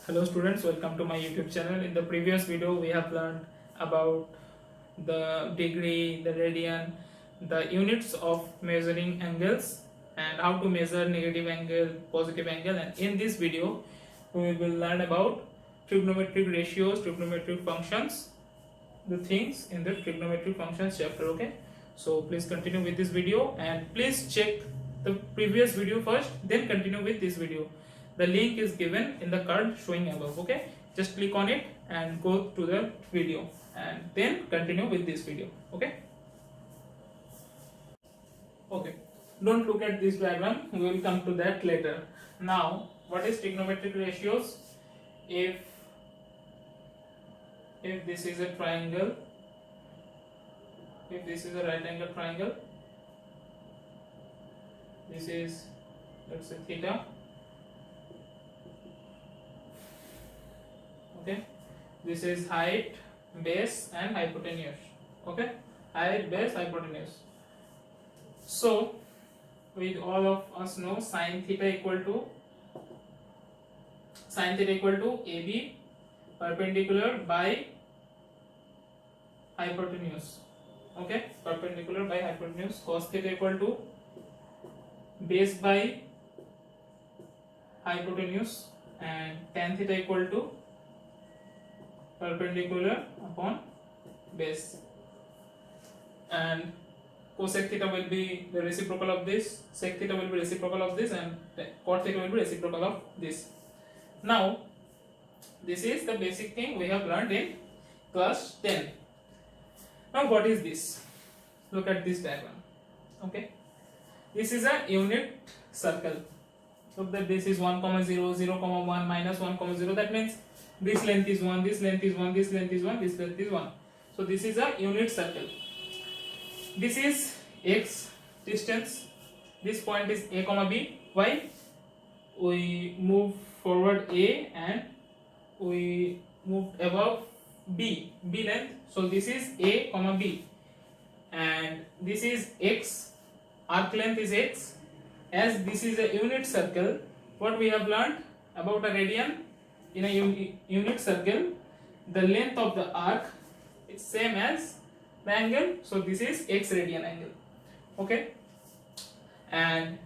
Hello students, welcome to my YouTube channel. In the previous video we have learned about the degree, the radian, the units of measuring angles and how to measure negative angle, positive angle, and in this video we will learn about trigonometric ratios, trigonometric functions, the things in the trigonometric functions chapter. Okay, so please continue with this video and please check the previous video first, then continue with this video. The link is given in the card showing above. Okay, just click on it and go to the video and then continue with this video. Okay, don't look at this diagram, we will come to that later. Now what is trigonometric ratios? If this is a triangle, if this is a right angle triangle, this is, let's say, theta. Okay, this is height, base and hypotenuse. Okay, height, base, hypotenuse. So with all of us know sin theta equal to AB perpendicular by hypotenuse. Okay, perpendicular by hypotenuse. Cos theta equal to base by hypotenuse, and tan theta equal to perpendicular upon base, and cosec theta will be the reciprocal of this, sec theta will be reciprocal of this, and cot theta will be reciprocal of this. Now this is the basic thing we have learned in class 10. Now what is this? Look at this diagram. Okay, this is a unit circle. Look that this is 1, 0, 0, 1, minus 1, 0. That means this length is 1, this length is 1, this length is 1, this length is 1. So this is a unit circle. This is x distance. This point is a comma b. Why? We move forward a and we moved above b length. So this is a comma b, and this is x. Arc length is x. As this is a unit circle, what we have learned about a radian in a unit circle, the length of the arc is same as the angle. So this is x radian angle. Okay, and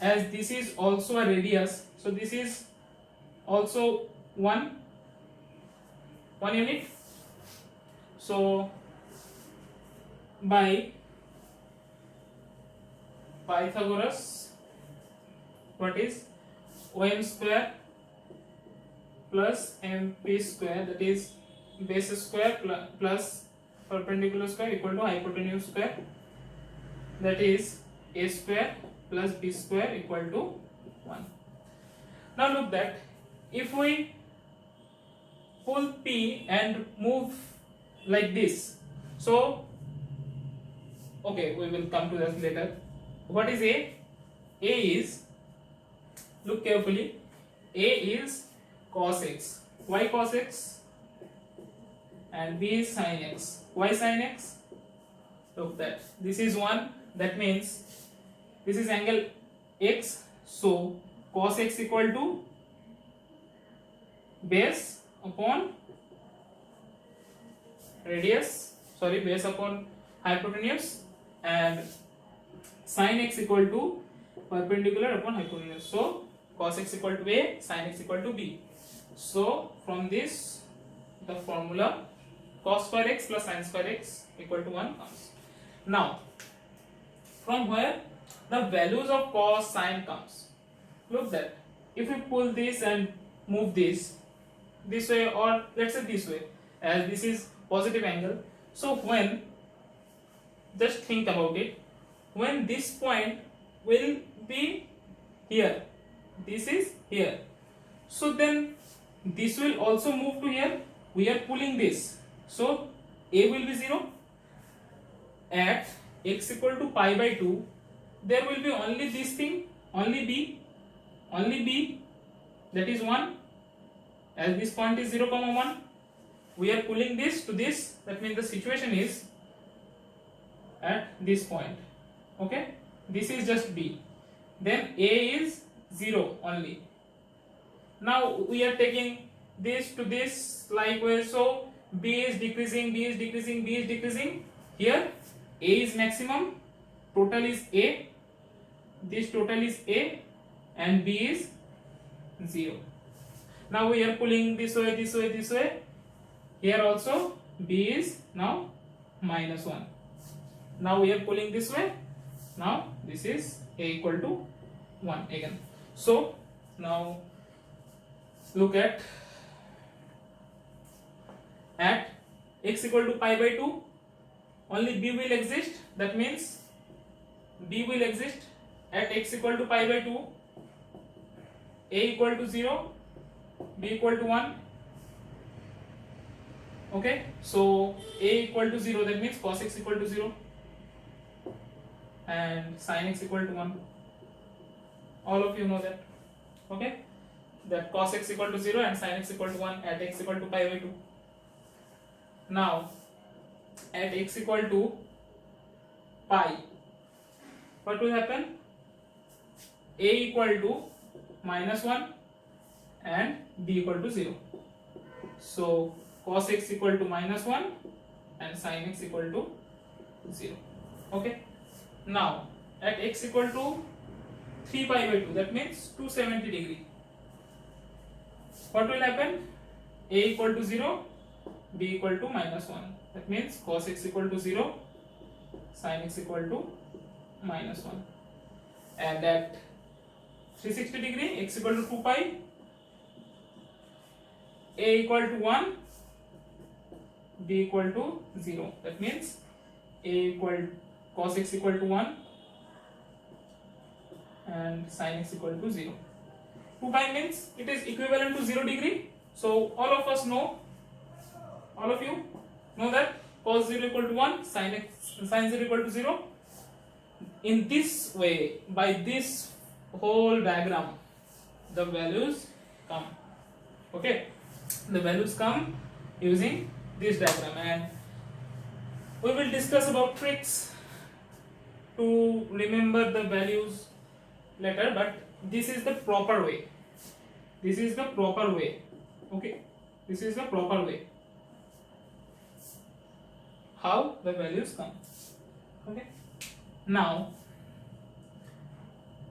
as this is also a radius, so this is also one unit. So by Pythagoras, what is OM square plus MP square, that is base square plus perpendicular square equal to hypotenuse square, that is a square plus b square equal to 1. Now look that if we pull P and move like this, so okay, we will come to that later. What is A? A is, look carefully, A is cos x. Why cos x? And B is sin x. Why sin x? Look that this is 1, that means this is angle x, so cos x equal to base upon radius, sorry, base upon hypotenuse, and sin x equal to perpendicular upon hypotenuse. So cos x equal to A, sin x equal to B. So from this the formula cos square x plus sin square x equal to 1 comes. Now from where the values of cos sin comes? Look that if we pull this and move this way, or let's say this way, as this is positive angle, so when, just think about it, when this point will be here, this is here, so then this will also move to here. We are pulling this, so A will be 0. At x equal to pi by 2, there will be only this thing, only b, that is 1. As this point is 0, 1, we are pulling this to this, that means the situation is at this point. Okay, this is just b, then A is 0 only. Now we are taking this to this likewise. So B is decreasing, B is decreasing, B is decreasing. Here A is maximum, total is A, this total is A, and B is 0. Now we are pulling this way, this way, this way. Here also B is now -1. Now we are pulling this way. Now this is A equal to 1 again. So now look at x equal to pi by 2, only B will exist. That means B will exist at x equal to pi by 2, A equal to 0, B equal to 1. Okay, so A equal to 0, that means cos x equal to 0 and sin x equal to 1. All of you know that. Okay, that cos x equal to 0 and sin x equal to 1 at x equal to pi by 2. Now at x equal to pi, what will happen? A equal to -1 and B equal to 0. So cos x equal to -1 and sin x equal to 0. Okay, now at x equal to 3 pi by 2, that means 270 degree, what will happen? A equal to 0, B equal to -1, that means cos x equal to 0, sin x equal to -1. And at 360 degree, x equal to 2 pi, A equal to 1, B equal to 0, that means A equal cos x equal to 1 and sin x equal to 0. 2 pi means it is equivalent to 0 degree. So all of us know, all of you know that cos 0 equal to 1, sin 0 equal to 0. In this way, by this whole diagram, the values come. Okay, the values come using this diagram, and we will discuss about tricks to remember the values later, but this is the proper way. This is the proper way. Okay, this is the proper way how the values come. Okay, now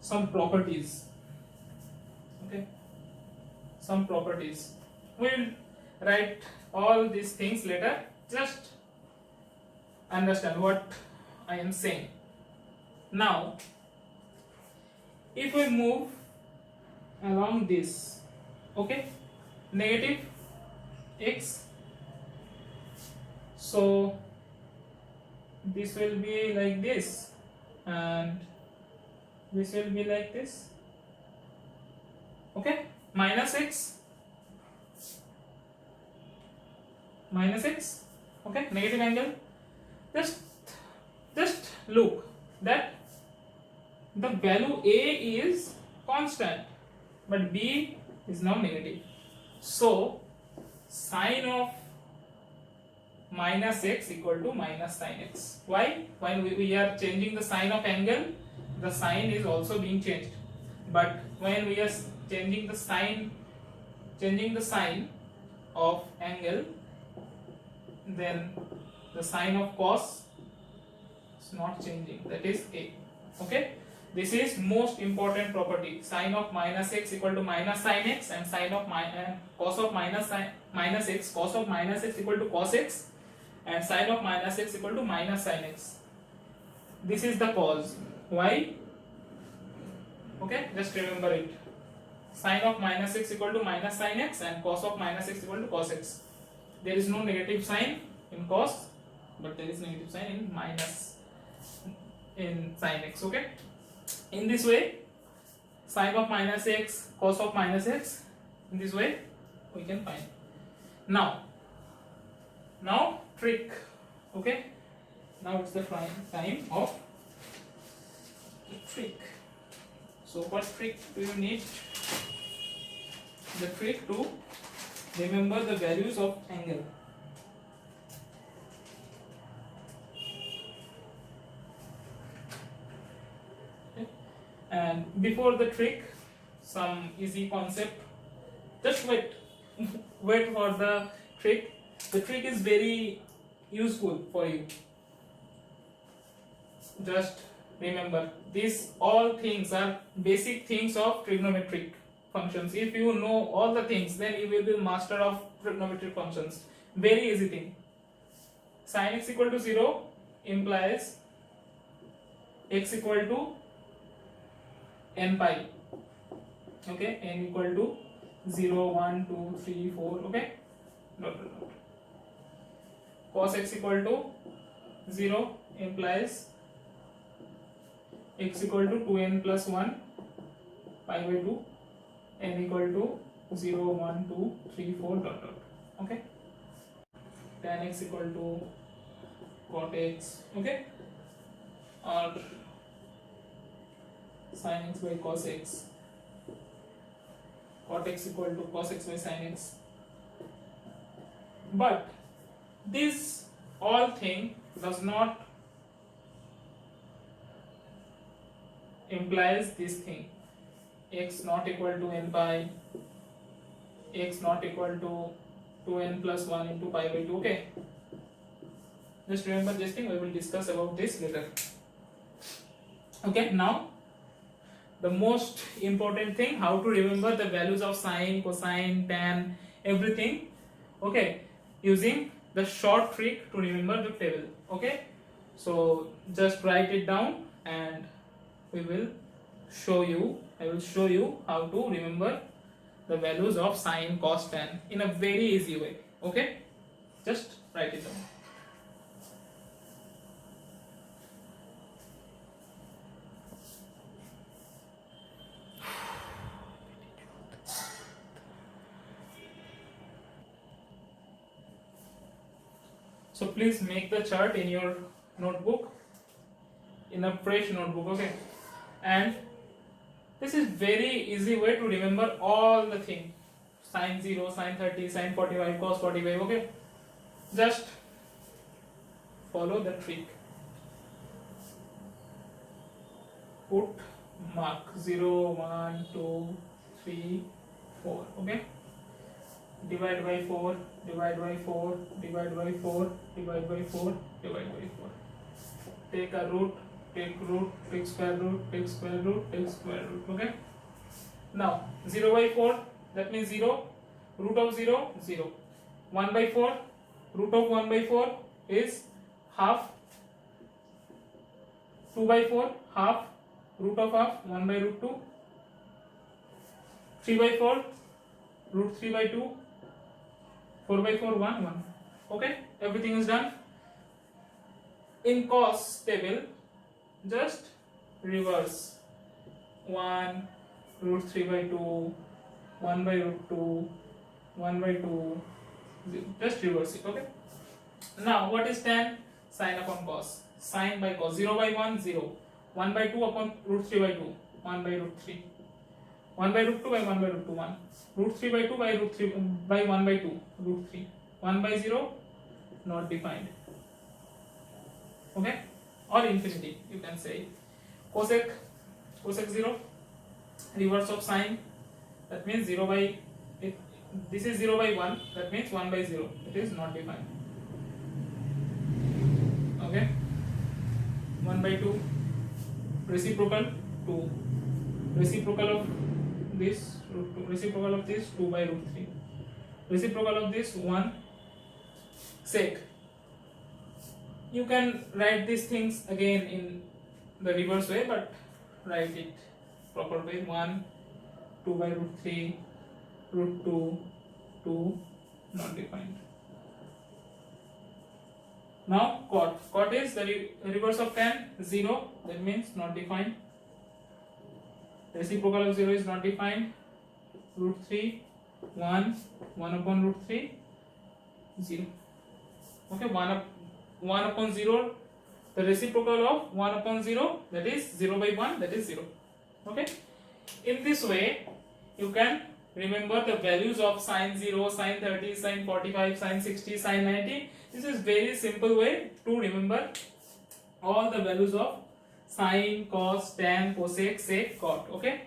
some properties. Okay, some properties. We'll write all these things later. Just understand what I am saying. Now if we move along this, okay, negative x, so this will be like this and this will be like this. Okay, minus x, okay, negative angle. Just look that the value A is constant but B is now negative. So sine of minus x equal to minus sine x. Why? When we are changing the sign of angle, the sign is also being changed. But when we are changing the sign of angle, then the sign of cos is not changing. That is A. Okay. This is most important property. Sine of minus x equal to minus sine x, and sine of cos of minus x, cos of minus x equal to cos x, and sine of minus x equal to minus sine x. This is the cause. Why? Okay, just remember it. Sine of minus x equal to minus sine x, and cos of minus x equal to cos x. There is no negative sign in cos, but there is negative sign in minus in sine x. Okay. In this way, sine of minus x, cos of minus x, in this way we can find. Now trick. Okay, now it's the time of trick. So what trick do you need? The trick to remember the values of angle. And before the trick, some easy concept. Just wait. wait for the trick. The trick is very useful for you. Just remember, these all things are basic things of trigonometric functions. If you know all the things, then you will be master of trigonometric functions. Very easy thing. Sin x equal to 0 implies x equal to n pi. Okay, n equal to 0, 1, 2, 3, 4. Okay, dot, dot, dot. Cos x equal to 0 implies x equal to 2n plus 1 pi by 2, n equal to 0, 1, 2, 3, 4 dot dot. Okay, tan x equal to cot x. Okay, or sin x by cos x, cot x equal to cos x by sin x. But this all thing does not implies this thing, x not equal to n pi, x not equal to 2n plus 1 into pi by 2. Okay, just remember this thing, we will discuss about this later. Okay, now the most important thing, how to remember the values of sine, cosine, tan, everything. Okay, using the short trick to remember the table. Okay, so just write it down and I will show you how to remember the values of sine, cos, tan in a very easy way. Okay, just write it down. So please make the chart in your notebook, in a fresh notebook. Okay, and this is very easy way to remember all the thing, sin 0, sin 30, sin 45, cos 45. Okay, just follow the trick. Put mark 0, 1, 2, 3, 4. Okay, divide by 4, divide by 4, divide by 4, divide by 4, divide by 4. Take a root, take root, take square root, take square root, take square root. Okay, now 0 by 4, that means 0, root of 0, 0. 1 by 4, root of 1 by 4 is half. 2 by 4, half, root of half, 1 by root 2. 3 by 4, root 3 by 2. 4 by 4, 1, 1. Okay, everything is done. In cos table, just reverse 1, root 3 by 2, 1 by root 2, 1 by 2, just reverse it. Okay, now what is tan? Sine upon cos. Sine by cos, 0 by 1, 0. 1 by 2 upon root 3 by 2, 1 by root 3. 1 by root 2 by 1 by root 2, 1. Root 3 by 2 by root 3 by 1 by 2, root 3. 1 by 0, not defined. Okay, or infinity, you can say. Cosec 0, reverse of sine, that means 0 by, this is 0 by 1, that means 1 by 0, it is not defined. Okay, 1 by 2, reciprocal 2, reciprocal of this root 2, reciprocal of this 2 by root 3, reciprocal of this 1. Sec, you can write these things again in the reverse way, but write it proper way. 1, 2 by root 3, root 2, 2, not defined. Now cot is the reverse of tan, 0, that means not defined. Reciprocal of 0 is not defined. Root 3, 1, 1 upon root 3, 0. Okay, 1 upon 0, the reciprocal of 1 upon 0, that is 0 by 1, that is 0. Okay, in this way you can remember the values of sin 0, sin 30, sin 45, sin 60, sin 90. This is very simple way to remember all the values of sine, cos, tan, cosec, sec, cot. Okay,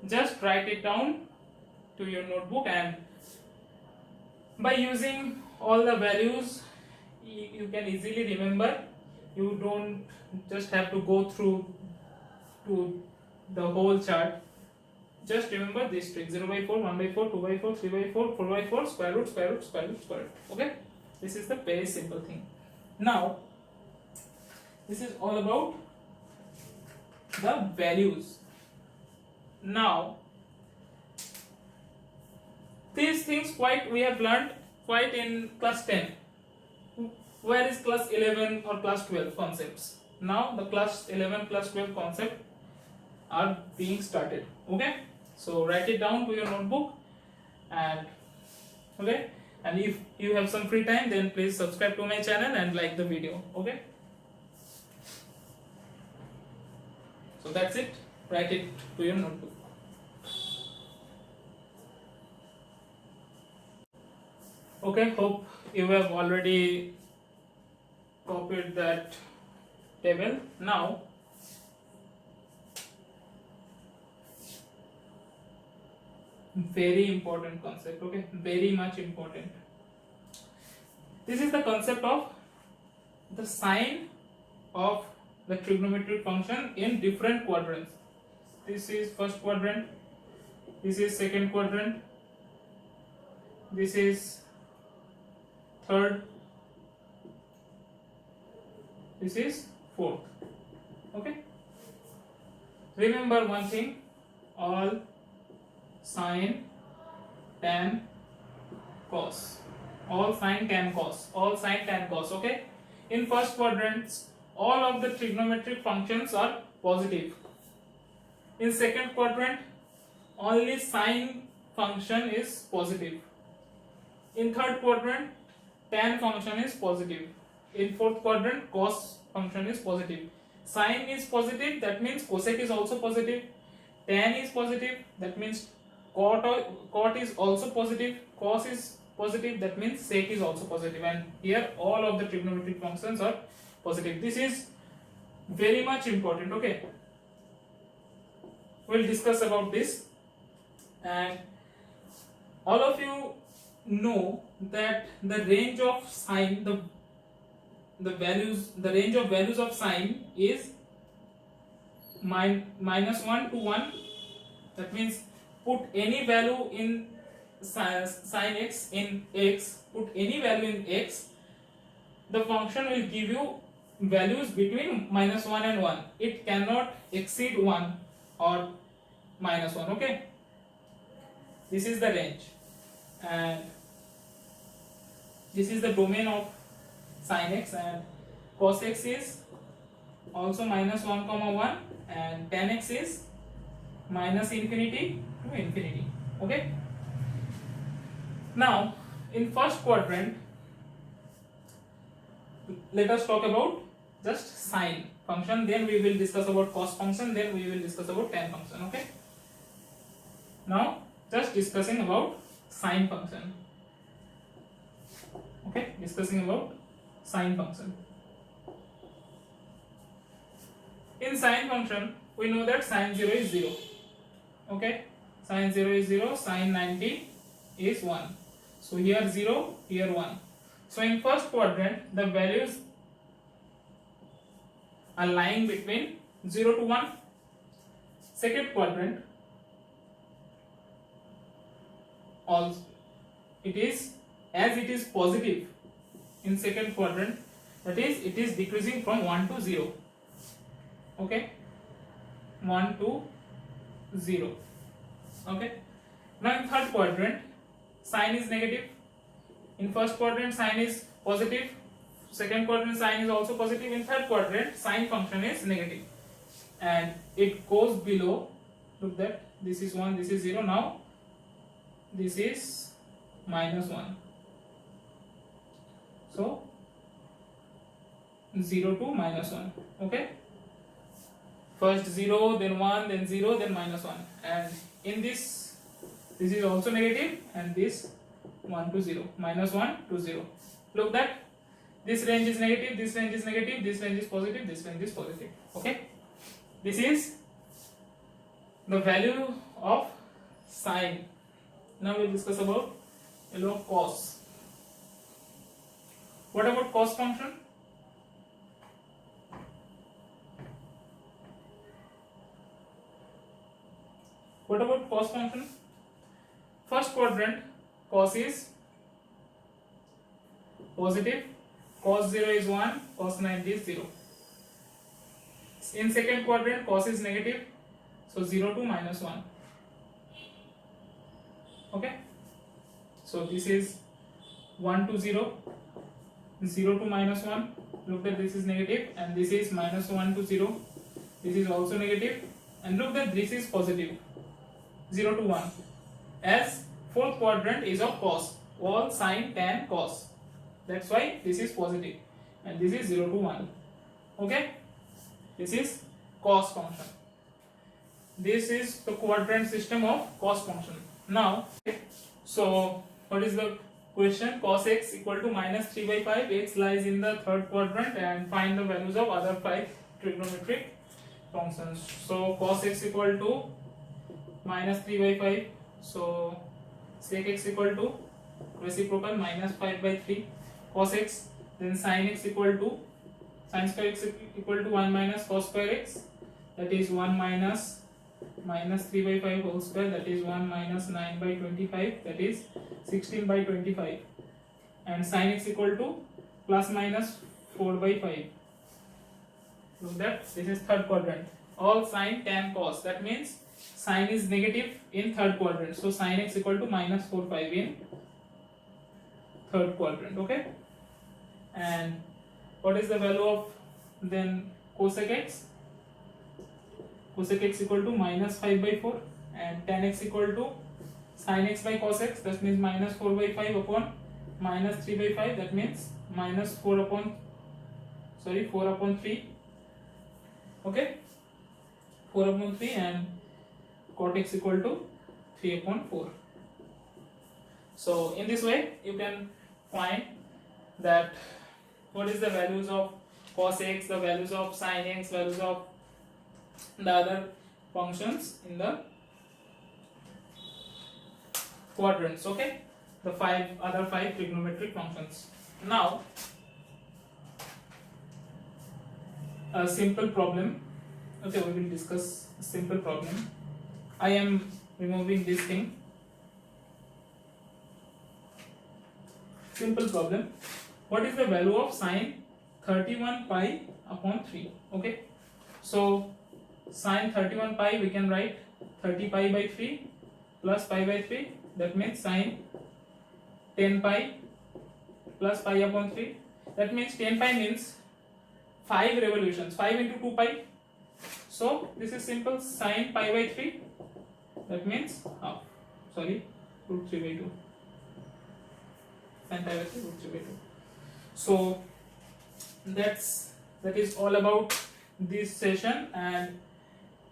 just write it down to your notebook and By using all the values, you can easily remember. You don't just have to go through to the whole chart. Just remember this trick: 0 by 4, 1 by 4, 2 by 4, 3 by 4, 4 by 4, square root, square root, square root, square root. Okay, this is the very simple thing. Now, this is all about the values. Now, these things quite we have learned quite in class 10. Where is class 11 or class 12 concepts? Now the class 11, class 12 concept are being started. Okay, so write it down to your notebook, and okay, and if you have some free time, then please subscribe to my channel and like the video. Okay, so that's it. Write it to your notebook. Okay, hope you have already copied that table. Now, very important concept. Okay, very much important. This is the concept of the sign of the trigonometric function in different quadrants. This is first quadrant, this is second quadrant, this is third, this is fourth. Okay, remember one thing: all sine, tan, cos, all sine, tan, cos, all sine, tan, cos. Okay, in first quadrants all of the trigonometric functions are positive. In second quadrant only sine function is positive. In third quadrant tan function is positive. In fourth quadrant cos function is positive. Sine is positive, that means cosec is also positive. Tan is positive, that means cot is also positive. Cos is positive, that means sec is also positive. And here all of the trigonometric functions are positive. This is very much important. Okay, we'll discuss about this. And all of you know that the range of sine, the range of values of sine is -1 to 1. That means put any value in sine x in x, put any value in x, the function will give you values between -1 and 1. It cannot exceed 1 or -1. Okay, this is the range, and this is the domain of sin x, and cos x is also -1, 1, and tan x is -infinity to infinity. Okay, now in first quadrant let us talk about just sine function, then we will discuss about cos function, then we will discuss about tan function. Okay, now just discussing about sine function. Okay, discussing about sine function. In sine function we know that sine 0 is 0. Okay, sine 0 is 0, sine 90 is 1. So here 0, here 1. So in first quadrant the values are lying between 0 to 1. Second quadrant also it is, as it is positive in second quadrant, that is it is decreasing from 1 to 0. Okay, 1 to 0. Okay, now in third quadrant sine is negative. In first quadrant sine is positive, second quadrant sine is also positive. In third quadrant sine function is negative, and it goes below. Look that this is 1, this is 0. Now this is -1. So 0 to -1. Okay, first 0, then 1, then 0, then -1. And in this is also negative, and this 1 to 0, -1 to 0. Look that this range is negative, this range is negative, this range is positive, this range is positive. Okay, this is the value of sine. Now we'll discuss about cos. What about cos function? What about cos function? First quadrant, cos is positive, cos 0 is 1, cos 90 is 0. In second quadrant, cos is negative, so 0 to minus 1. Okay, so this is 1 to 0, 0 to minus 1. Look that this is negative, and this is minus 1 to 0. This is also negative, and look that this is positive, 0 to 1. As fourth quadrant is of cos, all sine, tan, cos. That's why this is positive, and this is 0 to 1. Okay, this is cos function. This is the quadrant system of cos function. Now, so what is the question? Cos x equal to minus 3 by 5. X lies in the third quadrant, and find the values of other 5 trigonometric functions. So cos x equal to minus 3 by 5. So sec x equal to reciprocal minus 5 by 3 cos x. Then sin x equal to sin square x equal to 1 minus cos square x, that is 1 minus 3 by 5 whole square, that is 1 minus 9 by 25, that is 16 by 25. And sin x equal to plus minus 4 by 5. Look that this is third quadrant. All sine, tan, cos. That means sine is negative in third quadrant. So sin x equal to minus 4 5 in third quadrant. Okay. And what is the value of then cosec x? Cosec x equal to minus 5 by 4, and tan x equal to sin x by cos x. That means minus 4 by 5 upon minus 3 by 5. That means minus 4 upon 3. Okay, 4 upon 3, and cot x equal to 3 upon 4. So in this way you can find that what is the values of cos x, the values of sin x, values of the other functions in the quadrants. Okay, the other five trigonometric functions. Now a simple problem. Okay, we will discuss a simple problem. I am removing this thing. Simple problem. What is the value of sine 31 pi upon 3? Okay, so sine 31 pi we can write 30 pi by 3 plus pi by 3. That means sine 10 pi plus pi upon 3. That means 10 pi means 5 revolutions, 5 into 2 pi. So this is simple, sine pi by 3. That means half. Root 3 by 2. Sine pi by 3, root 3 by 2. So that is all about this session, and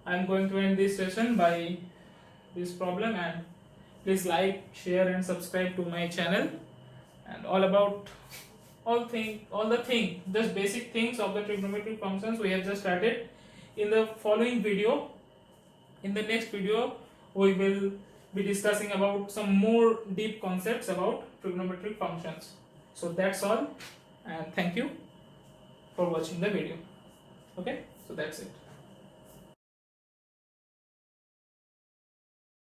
I am going to end this session by this problem. And please like, share and subscribe to my channel. And all about just basic things of the trigonometric functions we have just started. In the following video, in the next video, we will be discussing about some more deep concepts about trigonometric functions. So that's all, and thank you for watching the video. Okay, so that's it.